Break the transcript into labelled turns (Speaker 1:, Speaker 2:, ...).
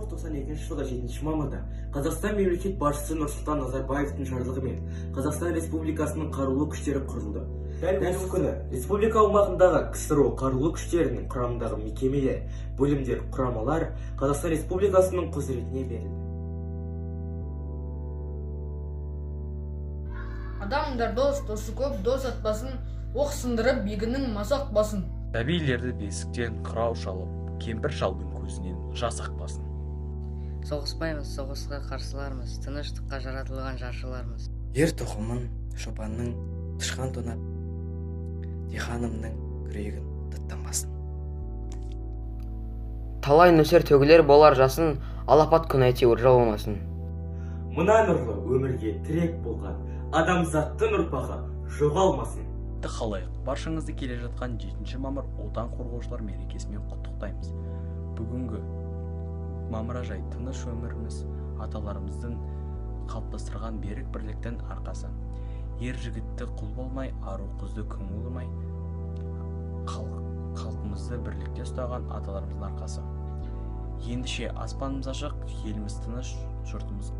Speaker 1: 1992 жылғы 7 мамырда Қазақстан мемлекет басшысы Нұрсұлтан Назарбаевтың жарлығымен Қазақстан Республикасының қарулы күштері құрылды. Дәл осы күні республика аумағындағы КСРО қарулы күштерінің құрамындағы мекемелер, бөлімдер, құрамалар Қазақстан Республикасының құзыретіне берілді.
Speaker 2: Адамдар дос, досы көп, дос атпасын, оқ сындырып, егінің масақ басын.
Speaker 3: Сәбилерді бесіктен қырау шалып, кемпір шалдың көзінен жас ақпасын.
Speaker 4: Соғыспаймыз, соғысқа қарсылармыз, тыныштыққа жаратылған жаршылармыз.
Speaker 5: Ер тоқымын шопанның тышқан тонап, диханымның күрегін даттамасын.
Speaker 6: Талай нөсер төгілер болар жасын, алапат күн әйтеуір жауламасын.
Speaker 1: Мына нұрлы өмірге тірек болған адамзаттың ұрпағы жоғалмасын.
Speaker 3: Қалайық, баршаңызды келе жатқан 7 мамыр отан қорғаушылар мерекесімен құттықтаймыз. Бүгінгі мамыражай тыныш өміріміз аталарымыздың қалыптастырған берік бірліктің арқасы. Ер жігітті құл болмай, ару қызды күң болмай, халқымызды бірлікте ұстаған аталарымыздың арқасы. Ендіше аспанымыз ашық, еліміз тыныш, жұртымыз